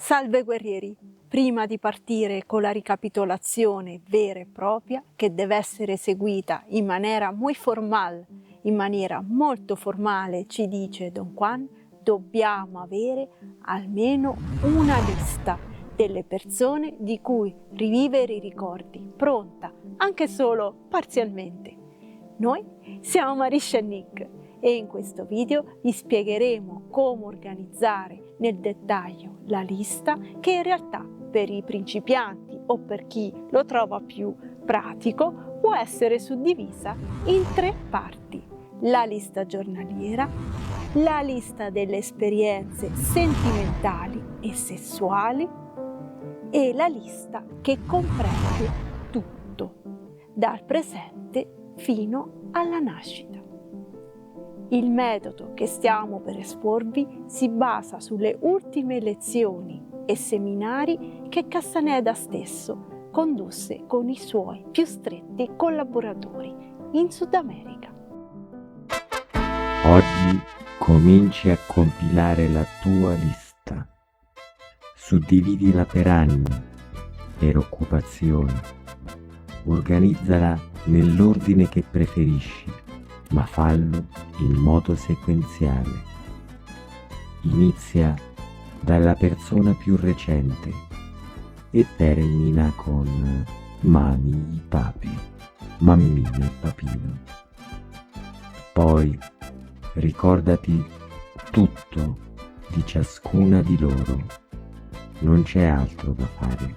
Salve guerrieri! Prima di partire con la ricapitolazione vera e propria, che deve essere eseguita in maniera molto formale, ci dice Don Juan, dobbiamo avere almeno una lista delle persone di cui rivivere i ricordi, pronta, anche solo parzialmente. Noi siamo Marisha e Nick e in questo video vi spiegheremo come organizzare nel dettaglio la lista, che in realtà per i principianti o per chi lo trova più pratico può essere suddivisa in 3 parti: la lista giornaliera, la lista delle esperienze sentimentali e sessuali e la lista che comprende tutto, dal presente fino alla nascita. Il metodo che stiamo per esporvi si basa sulle ultime lezioni e seminari che Castaneda stesso condusse con i suoi più stretti collaboratori in Sud America. Oggi cominci a compilare la tua lista. Suddividila per anni, per occupazioni. Organizzala nell'ordine che preferisci, ma fallo in modo sequenziale. Inizia dalla persona più recente e termina con mami, papi, mammina e papino. Poi ricordati tutto di ciascuna di loro, non c'è altro da fare.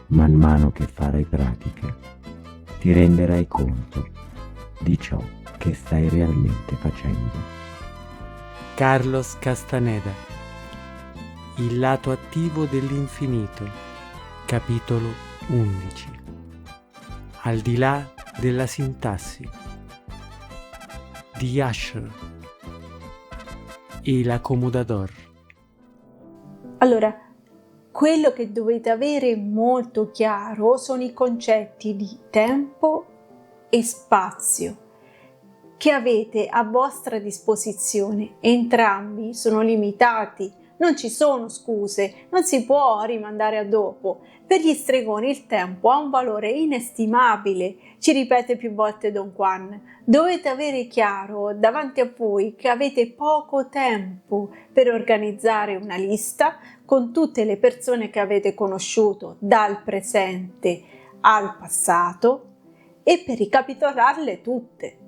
Man mano che farai pratica, ti renderai conto di ciò che stai realmente facendo. Carlos Castaneda, Il lato attivo dell'infinito, capitolo 11. Al di là della sintassi, di Asher e l'accomodador. Allora, quello che dovete avere molto chiaro sono i concetti di tempo e spazio che avete a vostra disposizione. Entrambi sono limitati, non ci sono scuse, non si può rimandare a dopo. Per gli stregoni il tempo ha un valore inestimabile, ci ripete più volte Don Juan. Dovete avere chiaro davanti a voi che avete poco tempo per organizzare una lista con tutte le persone che avete conosciuto dal presente al passato e per ricapitolarle tutte.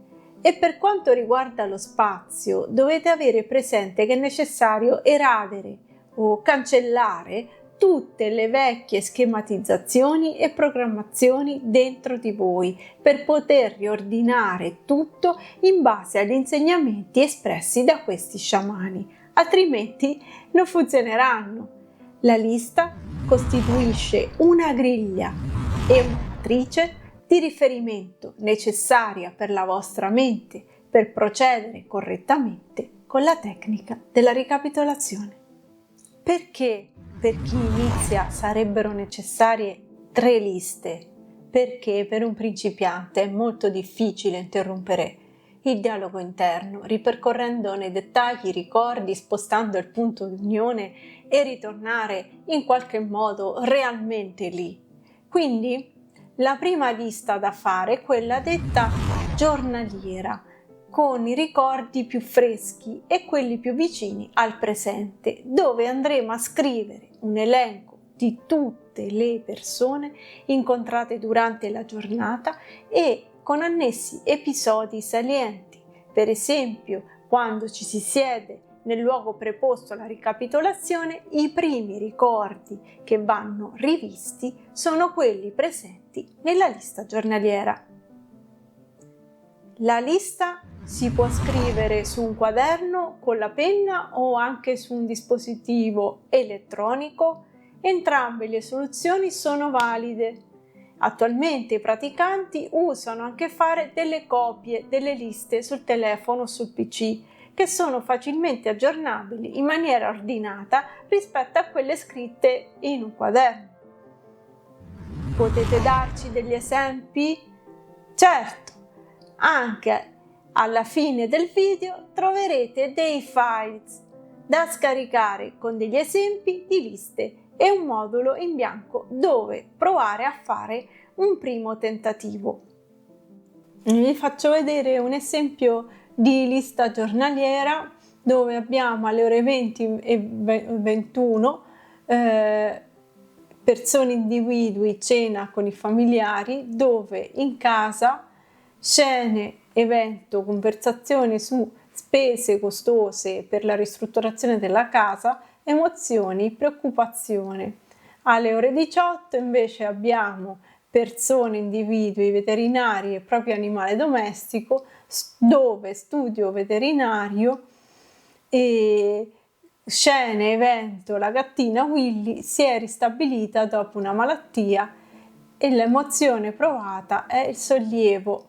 E per quanto riguarda lo spazio, dovete avere presente che è necessario eradere o cancellare tutte le vecchie schematizzazioni e programmazioni dentro di voi per poter riordinare tutto in base agli insegnamenti espressi da questi sciamani, altrimenti non funzioneranno. La lista costituisce una griglia e una matrice di riferimento necessaria per la vostra mente per procedere correttamente con la tecnica della ricapitolazione. Perché per chi inizia sarebbero necessarie 3 liste? Perché per un principiante è molto difficile interrompere il dialogo interno, ripercorrendo nei dettagli i ricordi, spostando il punto di unione e ritornare in qualche modo realmente lì. Quindi la prima lista da fare è quella detta giornaliera, con i ricordi più freschi e quelli più vicini al presente, dove andremo a scrivere un elenco di tutte le persone incontrate durante la giornata e con annessi episodi salienti. Per esempio, quando ci si siede nel luogo preposto alla ricapitolazione, i primi ricordi che vanno rivisti sono quelli presenti nella lista giornaliera. La lista si può scrivere su un quaderno con la penna o anche su un dispositivo elettronico. Entrambe le soluzioni sono valide. Attualmente i praticanti usano anche fare delle copie delle liste sul telefono o sul PC, che sono facilmente aggiornabili in maniera ordinata rispetto a quelle scritte in un quaderno. Potete darci degli esempi? Certo, anche alla fine del video troverete dei files da scaricare con degli esempi di liste e un modulo in bianco dove provare a fare un primo tentativo. Vi faccio vedere un esempio di lista giornaliera dove abbiamo alle ore 20 e 21 persone, individui, cena con i familiari, dove in casa scene, evento, conversazioni su spese costose per la ristrutturazione della casa, emozioni, preoccupazione. Alle ore 18 invece abbiamo persone, individui, veterinari e proprio animale domestico, dove studio veterinario e scene, evento, la gattina Willy si è ristabilita dopo una malattia e l'emozione provata è il sollievo.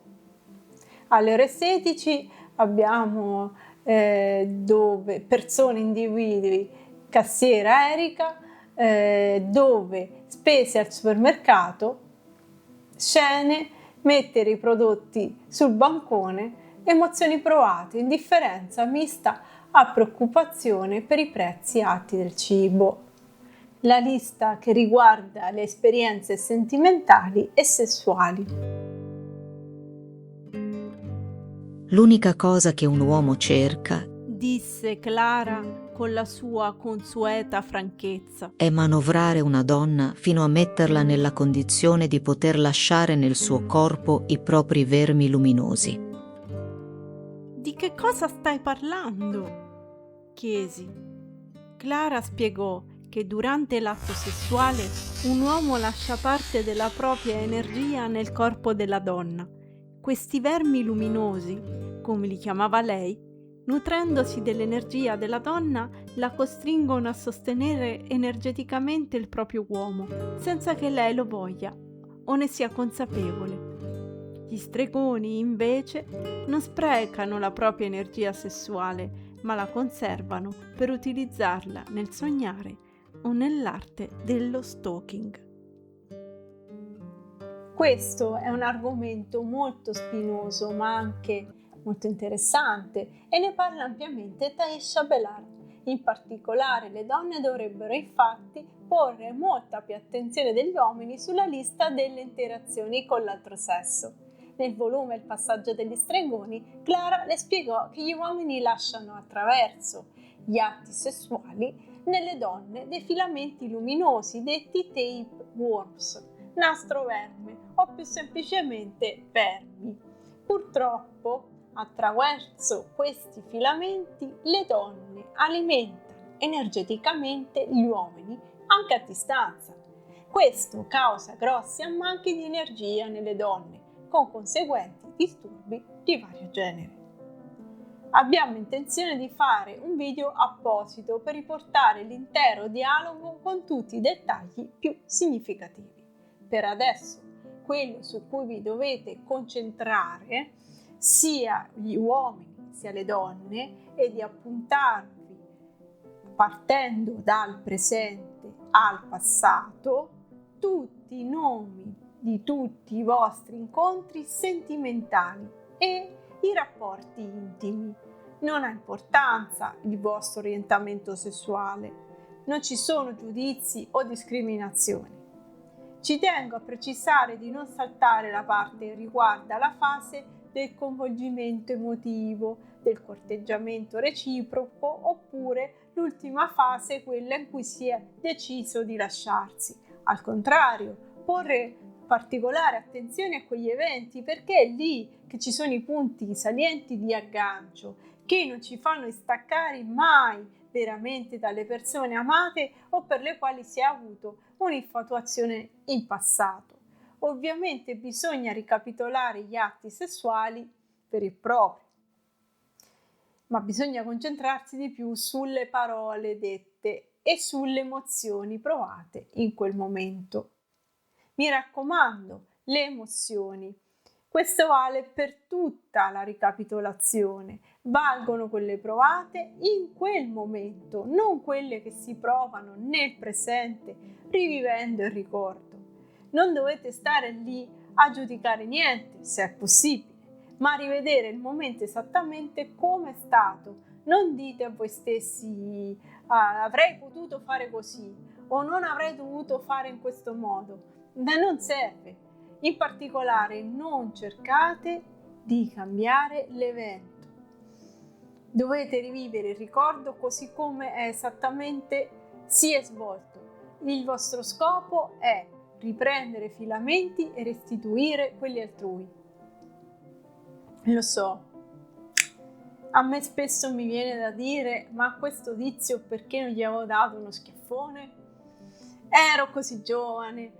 Alle ore 16 abbiamo dove persone, individui, cassiera Erika, dove spese al supermercato, scene, mettere i prodotti sul bancone, emozioni provate, indifferenza mista a preoccupazione per i prezzi alti del cibo. La lista che riguarda le esperienze sentimentali e sessuali. L'unica cosa che un uomo cerca, disse Clara con la sua consueta franchezza, è manovrare una donna fino a metterla nella condizione di poter lasciare nel suo corpo i propri vermi luminosi. Di che cosa stai parlando? Chiesi. Clara spiegò che durante l'atto sessuale un uomo lascia parte della propria energia nel corpo della donna. Questi vermi luminosi, come li chiamava lei, nutrendosi dell'energia della donna, la costringono a sostenere energeticamente il proprio uomo, senza che lei lo voglia o ne sia consapevole. Gli stregoni, invece, non sprecano la propria energia sessuale, ma la conservano per utilizzarla nel sognare o nell'arte dello stalking. Questo è un argomento molto spinoso, ma anche molto interessante, e ne parla ampiamente Taisha Belar. In particolare, le donne dovrebbero infatti porre molta più attenzione degli uomini sulla lista delle interazioni con l'altro sesso. Nel volume Il passaggio degli stregoni, Clara le spiegò che gli uomini lasciano attraverso gli atti sessuali nelle donne dei filamenti luminosi detti tapeworms, nastroverme o più semplicemente vermi. Purtroppo, attraverso questi filamenti le donne alimentano energeticamente gli uomini anche a distanza. Questo causa grossi ammanchi di energia nelle donne, con conseguenti disturbi di vario genere. Abbiamo intenzione di fare un video apposito per riportare l'intero dialogo con tutti i dettagli più significativi. Per adesso, quello su cui vi dovete concentrare, sia gli uomini sia le donne, è di appuntarvi, partendo dal presente al passato, tutti i nomi di tutti i vostri incontri sentimentali e i rapporti intimi. Non ha importanza il vostro orientamento sessuale, non ci sono giudizi o discriminazioni. Ci tengo a precisare di non saltare la parte che riguarda la fase del coinvolgimento emotivo, del corteggiamento reciproco, oppure l'ultima fase, quella in cui si è deciso di lasciarsi. Al contrario, porre particolare attenzione a quegli eventi, perché è lì che ci sono i punti salienti di aggancio che non ci fanno staccare mai veramente dalle persone amate o per le quali si è avuto un'infatuazione in passato. Ovviamente bisogna ricapitolare gli atti sessuali veri e propri, ma bisogna concentrarsi di più sulle parole dette e sulle emozioni provate in quel momento. Mi raccomando, le emozioni. Questo vale per tutta la ricapitolazione. Valgono quelle provate in quel momento, non quelle che si provano nel presente, rivivendo il ricordo. Non dovete stare lì a giudicare niente, se è possibile, ma rivedere il momento esattamente come è stato. Non dite a voi stessi avrei potuto fare così o non avrei dovuto fare in questo modo, ma non serve. In particolare non cercate di cambiare l'evento. Dovete rivivere il ricordo così come è esattamente si è svolto. Il vostro scopo è riprendere filamenti e restituire quelli altrui. Lo so, a me spesso mi viene da dire, ma a questo tizio perché non gli avevo dato uno schiaffone? Ero così giovane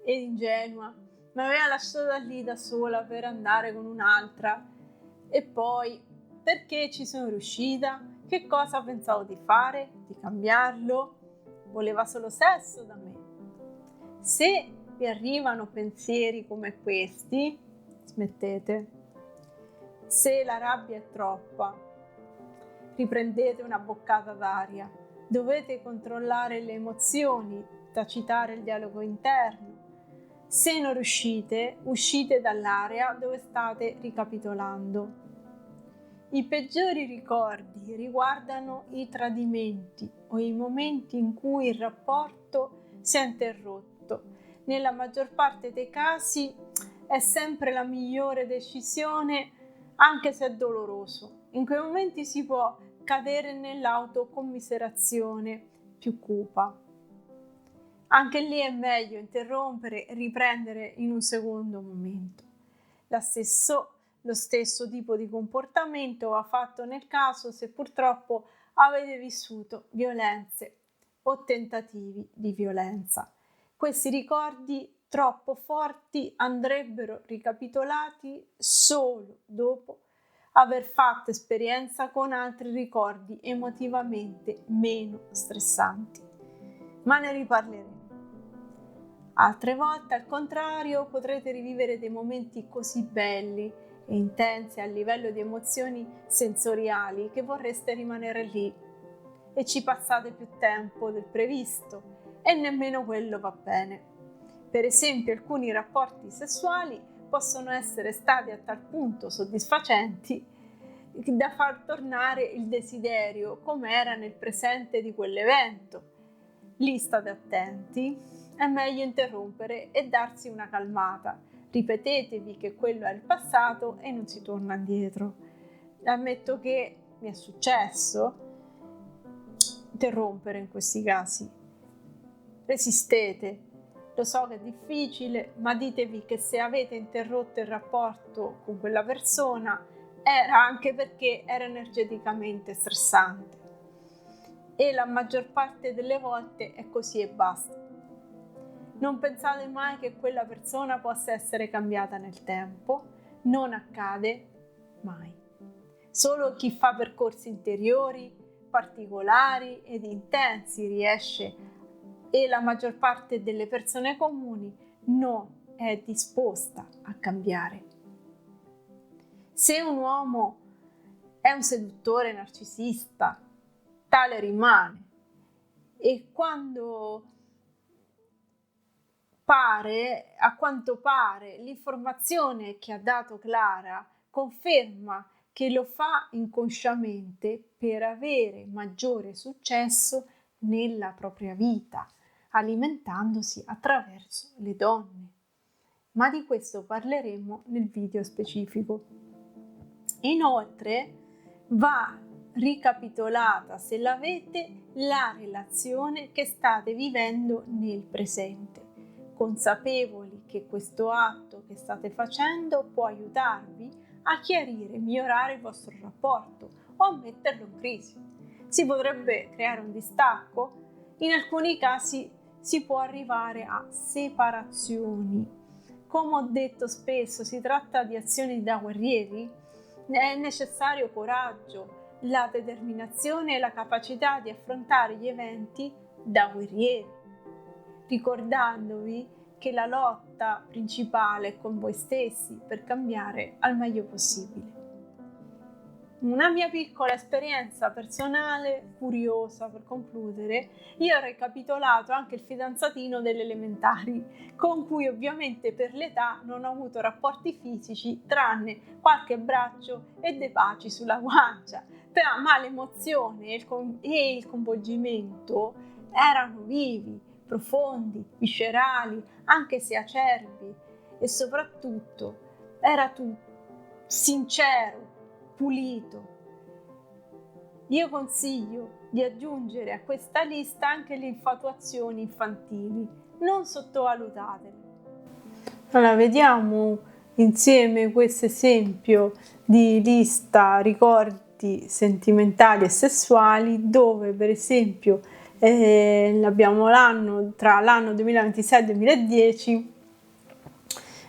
e ingenua, mi aveva lasciata lì da sola per andare con un'altra. E poi, perché ci sono riuscita? Che cosa pensavo di fare? Di cambiarlo? Voleva solo sesso da me. Se vi arrivano pensieri come questi, smettete. Se la rabbia è troppa, riprendete una boccata d'aria. Dovete controllare le emozioni, tacitare il dialogo interno. Se non riuscite, uscite dall'area dove state ricapitolando. I peggiori ricordi riguardano i tradimenti o i momenti in cui il rapporto si è interrotto. Nella maggior parte dei casi è sempre la migliore decisione, anche se è doloroso. In quei momenti si può cadere nell'autocommiserazione più cupa. Anche lì è meglio interrompere e riprendere in un secondo momento. Lo stesso tipo di comportamento va fatto nel caso se purtroppo avete vissuto violenze o tentativi di violenza. Questi ricordi troppo forti andrebbero ricapitolati solo dopo aver fatto esperienza con altri ricordi emotivamente meno stressanti. Ma ne riparleremo. Altre volte, al contrario, potrete rivivere dei momenti così belli e intensi a livello di emozioni sensoriali che vorreste rimanere lì e ci passate più tempo del previsto e nemmeno quello va bene. Per esempio, alcuni rapporti sessuali possono essere stati a tal punto soddisfacenti da far tornare il desiderio come era nel presente di quell'evento. Lì state attenti, è meglio interrompere e darsi una calmata. Ripetetevi che quello è il passato e non si torna indietro. Ammetto che mi è successo interrompere in questi casi. Resistete. Lo so che è difficile, ma ditevi che se avete interrotto il rapporto con quella persona era anche perché era energeticamente stressante. E la maggior parte delle volte è così e basta. Non pensate mai che quella persona possa essere cambiata nel tempo, non accade mai. Solo chi fa percorsi interiori, particolari ed intensi riesce, e la maggior parte delle persone comuni non è disposta a cambiare. Se un uomo è un seduttore narcisista, tale rimane, e a quanto pare l'informazione che ha dato Clara conferma che lo fa inconsciamente per avere maggiore successo nella propria vita, alimentandosi attraverso le donne. Ma di questo parleremo nel video specifico. Inoltre va ricapitolata, se l'avete, la relazione che state vivendo nel presente, consapevoli che questo atto che state facendo può aiutarvi a chiarire e migliorare il vostro rapporto o a metterlo in crisi. Si potrebbe creare un distacco, in alcuni casi si può arrivare a separazioni. Come ho detto spesso, si tratta di azioni da guerrieri, è necessario coraggio, la determinazione e la capacità di affrontare gli eventi da guerrieri, ricordandovi che la lotta principale è con voi stessi per cambiare al meglio possibile. una mia piccola esperienza personale, curiosa per concludere. Io ho ricapitolato anche il fidanzatino delle elementari, con cui ovviamente per l'età non ho avuto rapporti fisici, tranne qualche braccio e dei baci sulla guancia. Ma l'emozione e il coinvolgimento erano vivi, profondi, viscerali, anche se acerbi, e soprattutto era tutto sincero, pulito. Io consiglio di aggiungere a questa lista anche le infatuazioni infantili, non sottovalutatele. Allora, vediamo insieme questo esempio di lista ricordi sentimentali e sessuali, dove per esempio abbiamo tra l'anno 2026 e 2010,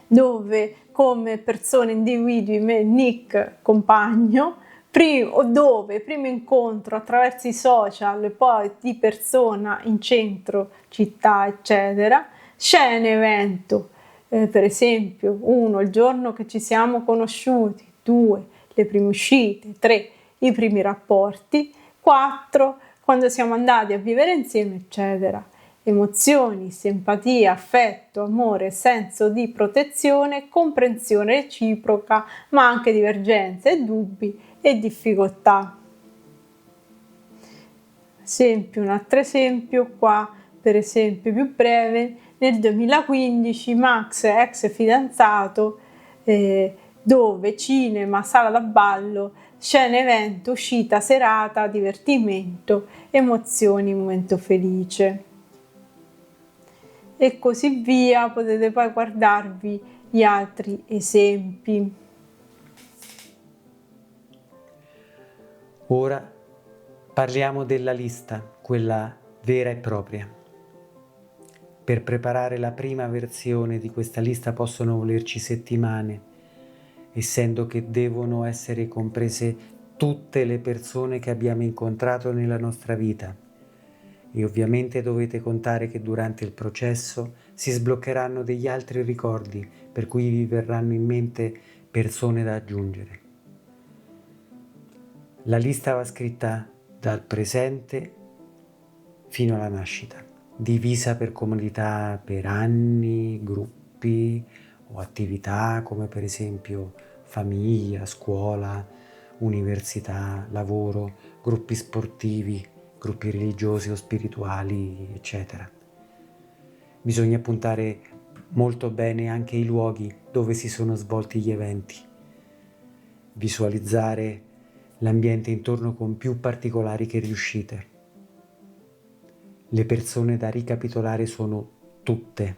dove come persone, individui, Nick compagno, primo incontro attraverso i social e poi di persona in centro, città, eccetera, scene evento, per esempio 1 il giorno che ci siamo conosciuti, 2 le prime uscite, 3 i primi rapporti, 4 quando siamo andati a vivere insieme, eccetera. Emozioni, simpatia, affetto, amore, senso di protezione, comprensione reciproca, ma anche divergenze e dubbi e difficoltà. Un altro esempio qua, per esempio più breve, nel 2015 Max, ex fidanzato, dove cinema, sala da ballo, scena evento, uscita, serata, divertimento, emozioni, momento felice. E così via, potete poi guardarvi gli altri esempi. Ora parliamo della lista, quella vera e propria. Per preparare la prima versione di questa lista possono volerci settimane, essendo che devono essere comprese tutte le persone che abbiamo incontrato nella nostra vita. E ovviamente dovete contare che durante il processo si sbloccheranno degli altri ricordi, per cui vi verranno in mente persone da aggiungere. La lista va scritta dal presente fino alla nascita, divisa per comunità, per anni, gruppi o attività come per esempio famiglia, scuola, università, lavoro, gruppi sportivi, gruppi religiosi o spirituali, eccetera. Bisogna puntare molto bene anche i luoghi dove si sono svolti gli eventi, visualizzare l'ambiente intorno con più particolari che riuscite. Le persone da ricapitolare sono tutte,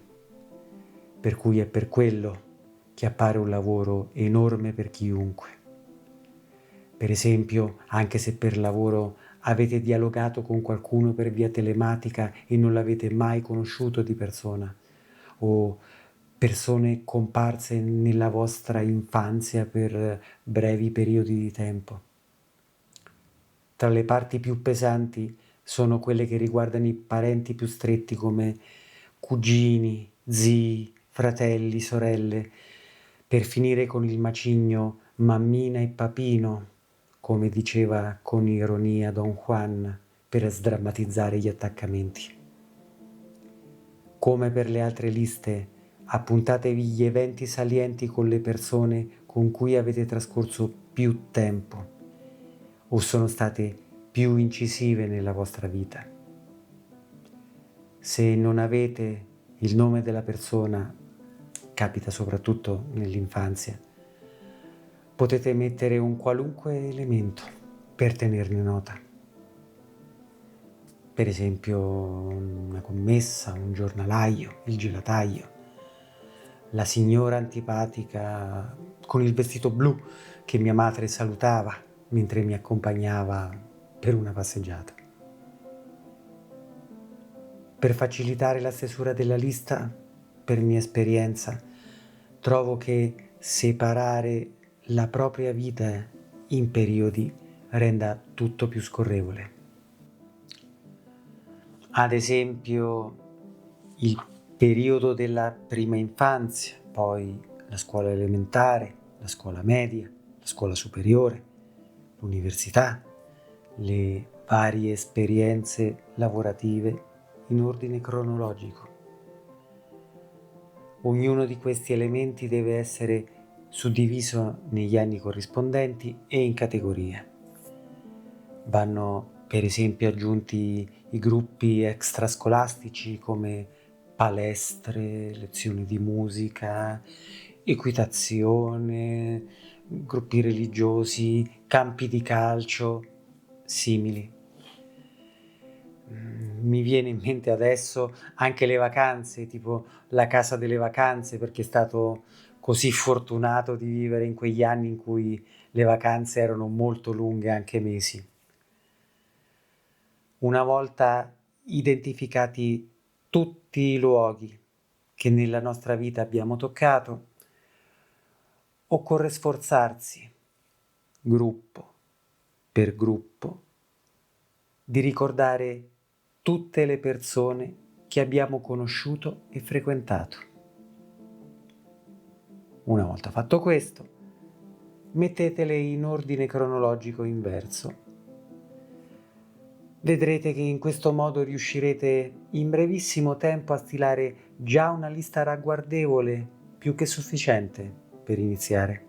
per cui è per quello che appare un lavoro enorme per chiunque. Per esempio, anche se per lavoro avete dialogato con qualcuno per via telematica e non l'avete mai conosciuto di persona, o persone comparse nella vostra infanzia per brevi periodi di tempo. Tra le parti più pesanti sono quelle che riguardano i parenti più stretti come cugini, zii, fratelli, sorelle, per finire con il macigno mammina e papino, come diceva con ironia Don Juan, per sdrammatizzare gli attaccamenti. Come per le altre liste, appuntatevi gli eventi salienti con le persone con cui avete trascorso più tempo o sono state più incisive nella vostra vita. Se non avete il nome della persona, capita soprattutto nell'infanzia, potete mettere un qualunque elemento per tenerne nota. Per esempio una commessa, un giornalaio, il gelataio, la signora antipatica con il vestito blu che mia madre salutava mentre mi accompagnava per una passeggiata. Per facilitare la stesura della lista, per mia esperienza, trovo che separare la propria vita in periodi renda tutto più scorrevole. Ad esempio, il periodo della prima infanzia, poi la scuola elementare, la scuola media, la scuola superiore, l'università, le varie esperienze lavorative in ordine cronologico. Ognuno di questi elementi deve essere suddiviso negli anni corrispondenti e in categorie. Vanno per esempio aggiunti i gruppi extrascolastici come palestre, lezioni di musica, equitazione, gruppi religiosi, campi di calcio, simili. Mi viene in mente adesso anche le vacanze, tipo la casa delle vacanze, perché è stato così fortunato di vivere in quegli anni in cui le vacanze erano molto lunghe, anche mesi. Una volta identificati tutti i luoghi che nella nostra vita abbiamo toccato, occorre sforzarsi, gruppo per gruppo, di ricordare tutte le persone che abbiamo conosciuto e frequentato. Una volta fatto questo, mettetele in ordine cronologico inverso. Vedrete che in questo modo riuscirete in brevissimo tempo a stilare già una lista ragguardevole, più che sufficiente per iniziare.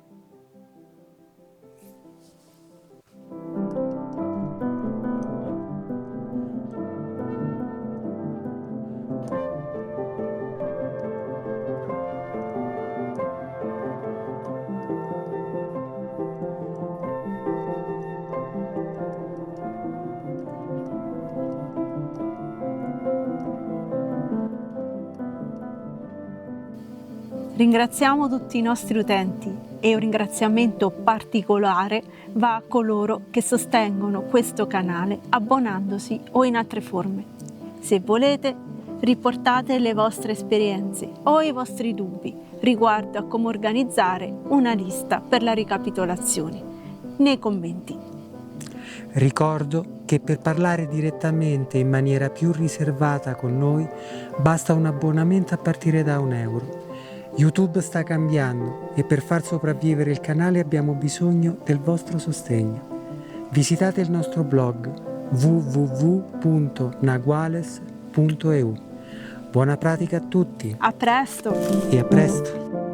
Ringraziamo tutti i nostri utenti e un ringraziamento particolare va a coloro che sostengono questo canale abbonandosi o in altre forme. Se volete, riportate le vostre esperienze o i vostri dubbi riguardo a come organizzare una lista per la ricapitolazione nei commenti. Ricordo che per parlare direttamente in maniera più riservata con noi basta un abbonamento a partire da €1. YouTube sta cambiando e per far sopravvivere il canale abbiamo bisogno del vostro sostegno. Visitate il nostro blog www.naguales.eu. Buona pratica a tutti! A presto! E a presto!